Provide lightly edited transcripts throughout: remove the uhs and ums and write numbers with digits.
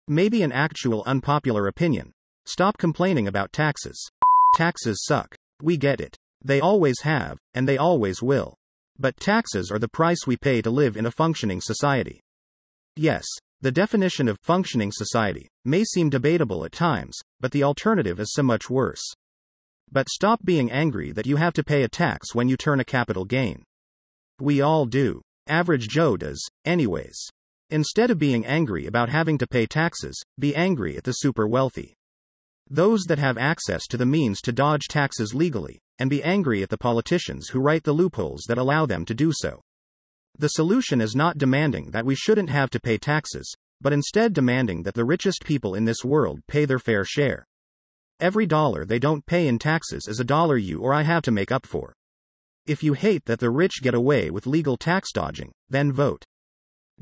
Maybe an actual unpopular opinion. Stop complaining about taxes. Taxes suck. We get it. They always have, and they always will. But taxes are the price we pay to live in a functioning society. Yes, the definition of functioning society may seem debatable at times, but the alternative is so much worse. But stop being angry that you have to pay a tax when you turn a capital gain. We all do. Average Joe does, anyways. Instead of being angry about having to pay taxes, be angry at the super wealthy. Those that have access to the means to dodge taxes legally, and be angry at the politicians who write the loopholes that allow them to do so. The solution is not demanding that we shouldn't have to pay taxes, but instead demanding that the richest people in this world pay their fair share. Every dollar they don't pay in taxes is a dollar you or I have to make up for. If you hate that the rich get away with legal tax dodging, then vote.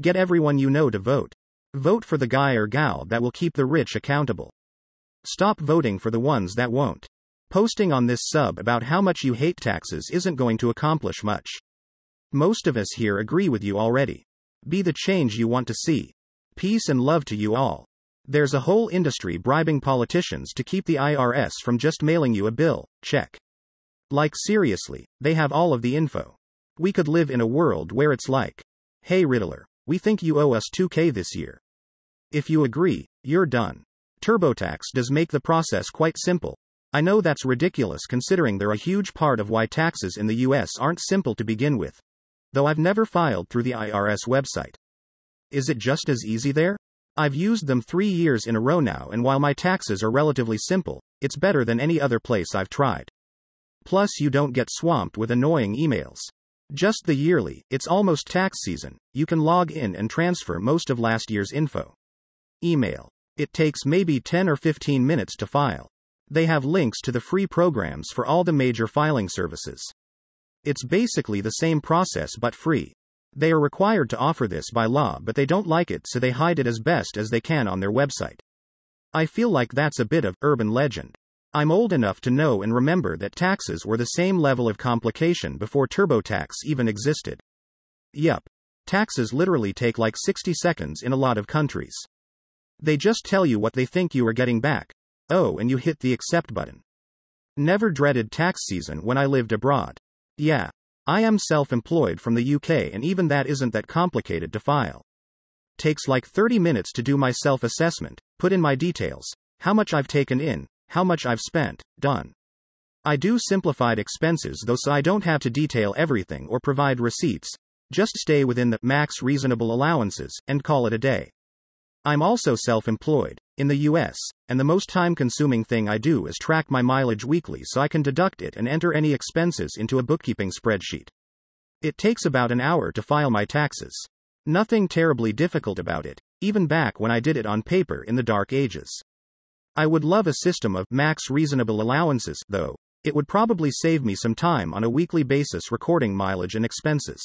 Get everyone you know to vote. Vote for the guy or gal that will keep the rich accountable. Stop voting for the ones that won't. Posting on this sub about how much you hate taxes isn't going to accomplish much. Most of us here agree with you already. Be the change you want to see. Peace and love to you all. There's a whole industry bribing politicians to keep the IRS from just mailing you a bill, check. Like seriously, they have all of the info. We could live in a world where it's like, hey Riddler, we think you owe us $2,000 this year. If you agree, you're done. TurboTax does make the process quite simple. I know that's ridiculous considering they're a huge part of why taxes in the US aren't simple to begin with. Though I've never filed through the IRS website. Is it just as easy there? I've used them 3 years in a row now, and while my taxes are relatively simple, it's better than any other place I've tried. Plus you don't get swamped with annoying emails. Just the yearly, it's almost tax season, you can log in and transfer most of last year's info. Email. It takes maybe 10 or 15 minutes to file. They have links to the free programs for all the major filing services. It's basically the same process but free. They are required to offer this by law, but they don't like it, so they hide it as best as they can on their website. I feel like that's a bit of urban legend. I'm old enough to know and remember that taxes were the same level of complication before TurboTax even existed. Yup. Taxes literally take like 60 seconds in a lot of countries. They just tell you what they think you are getting back. Oh, and you hit the accept button. Never dreaded tax season when I lived abroad. Yeah. I am self-employed from the UK, and even that isn't that complicated to file. Takes like 30 minutes to do my self-assessment, put in my details, how much I've taken in, how much I've spent, done. I do simplified expenses though, so I don't have to detail everything or provide receipts, just stay within the max reasonable allowances, and call it a day. I'm also self-employed, in the US, and the most time-consuming thing I do is track my mileage weekly so I can deduct it and enter any expenses into a bookkeeping spreadsheet. It takes about an hour to file my taxes. Nothing terribly difficult about it, even back when I did it on paper in the dark ages. I would love a system of max reasonable allowances, though. It would probably save me some time on a weekly basis recording mileage and expenses.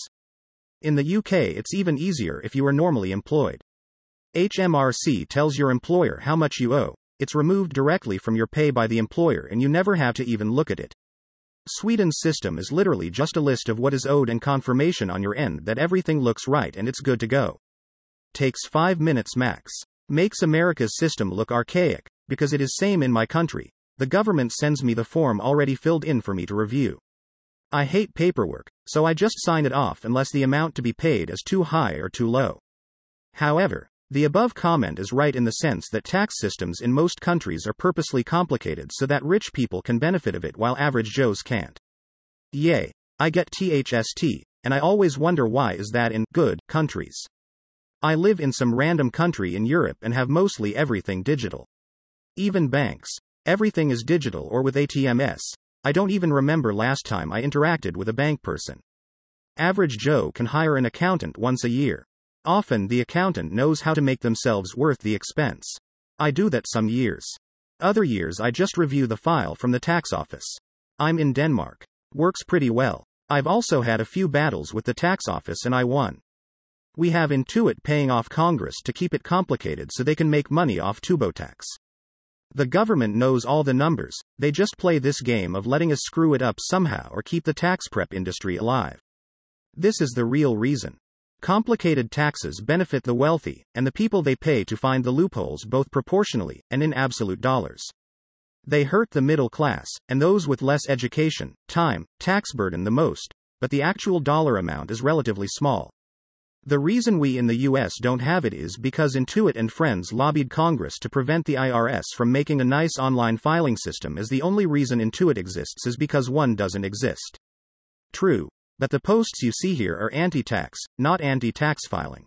In the UK, it's even easier if you are normally employed. HMRC tells your employer how much you owe. It's removed directly from your pay by the employer and you never have to even look at it. Sweden's system is literally just a list of what is owed and confirmation on your end that everything looks right and it's good to go. Takes 5 minutes max. Makes America's system look archaic, because it is same in my country. The government sends me the form already filled in for me to review. I hate paperwork, so I just sign it off unless the amount to be paid is too high or too low. However, the above comment is right in the sense that tax systems in most countries are purposely complicated so that rich people can benefit of it while average Joes can't. Yay, I get THST, and I always wonder why is that in good countries. I live in some random country in Europe and have mostly everything digital. Even banks. Everything is digital or with ATMs. I don't even remember last time I interacted with a bank person. Average Joe can hire an accountant once a year. Often the accountant knows how to make themselves worth the expense. I do that some years. Other years I just review the file from the tax office. I'm in Denmark. Works pretty well. I've also had a few battles with the tax office and I won. We have Intuit paying off Congress to keep it complicated so they can make money off TurboTax. The government knows all the numbers, they just play this game of letting us screw it up somehow or keep the tax prep industry alive. This is the real reason. Complicated taxes benefit the wealthy, and the people they pay to find the loopholes both proportionally and in absolute dollars. They hurt the middle class, and those with less education, time, tax burden the most, but the actual dollar amount is relatively small. The reason we in the US don't have it is because Intuit and friends lobbied Congress to prevent the IRS from making a nice online filing system, as the only reason Intuit exists is because one doesn't exist. True, but the posts you see here are anti-tax, not anti-tax filing.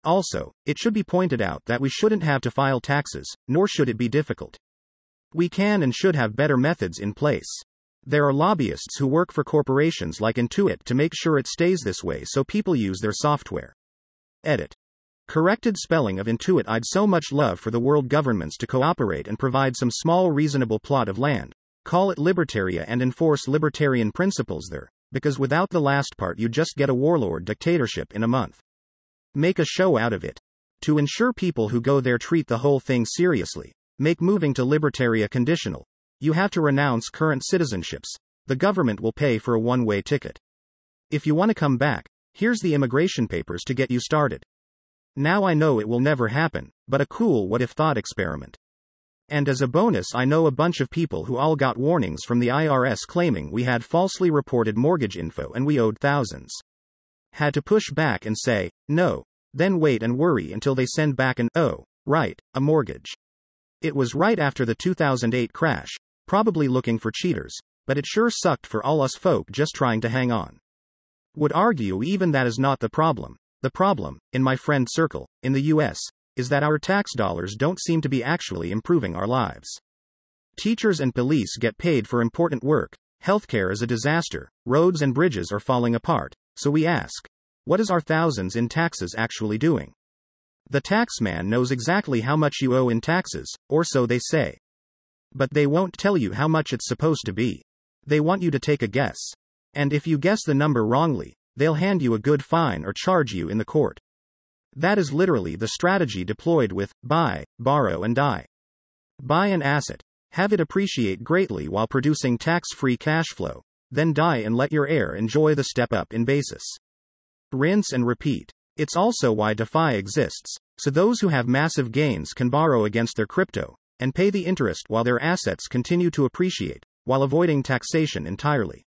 Also, it should be pointed out that we shouldn't have to file taxes, nor should it be difficult. We can and should have better methods in place. There are lobbyists who work for corporations like Intuit to make sure it stays this way so people use their software. Edit. Corrected spelling of Intuit. I'd so much love for the world governments to cooperate and provide some small reasonable plot of land, call it Libertaria, and enforce libertarian principles there, because without the last part you just get a warlord dictatorship in a month. Make a show out of it. To ensure people who go there treat the whole thing seriously, make moving to Libertaria conditional. You have to renounce current citizenships. The government will pay for a one-way ticket. If you want to come back, here's the immigration papers to get you started. Now I know it will never happen, but a cool what-if thought experiment. And as a bonus, I know a bunch of people who all got warnings from the IRS claiming we had falsely reported mortgage info and we owed thousands. Had to push back and say, no, then wait and worry until they send back an, oh, right, a mortgage. It was right after the 2008 crash. Probably looking for cheaters, but it sure sucked for all us folk just trying to hang on. Would argue even that is not the problem. The problem, in my friend circle, in the US, is that our tax dollars don't seem to be actually improving our lives. Teachers and police get paid for important work, healthcare is a disaster, roads and bridges are falling apart, so we ask, what is our thousands in taxes actually doing? The taxman knows exactly how much you owe in taxes, or so they say. But they won't tell you how much it's supposed to be. They want you to take a guess. And if you guess the number wrongly, they'll hand you a good fine or charge you in the court. That is literally the strategy deployed with buy, borrow, and die. Buy an asset, have it appreciate greatly while producing tax-free cash flow, then die and let your heir enjoy the step up in basis. Rinse and repeat. It's also why DeFi exists, so those who have massive gains can borrow against their crypto and pay the interest while their assets continue to appreciate, while avoiding taxation entirely.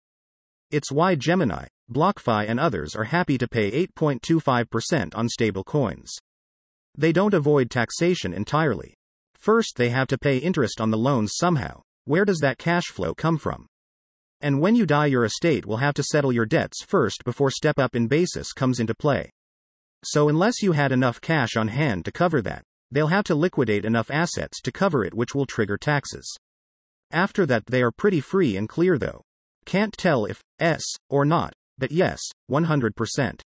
It's why Gemini, BlockFi and others are happy to pay 8.25% on stablecoins. They don't avoid taxation entirely. First they have to pay interest on the loans somehow. Where does that cash flow come from? And when you die your estate will have to settle your debts first before step up in basis comes into play. So unless you had enough cash on hand to cover that, they'll have to liquidate enough assets to cover it, which will trigger taxes. After that they are pretty free and clear though. Can't tell if, yes, or not, but yes, 100%.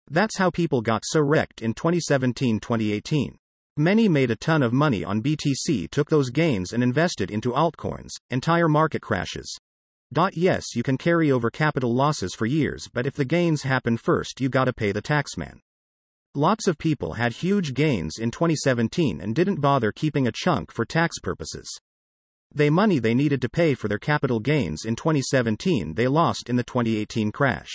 That's how people got so wrecked in 2017-2018. Many made a ton of money on BTC, took those gains and invested into altcoins, entire market crashes. Yes, you can carry over capital losses for years, but if the gains happen first you gotta pay the taxman. Lots of people had huge gains in 2017 and didn't bother keeping a chunk for tax purposes. The money they needed to pay for their capital gains in 2017 they lost in the 2018 crash.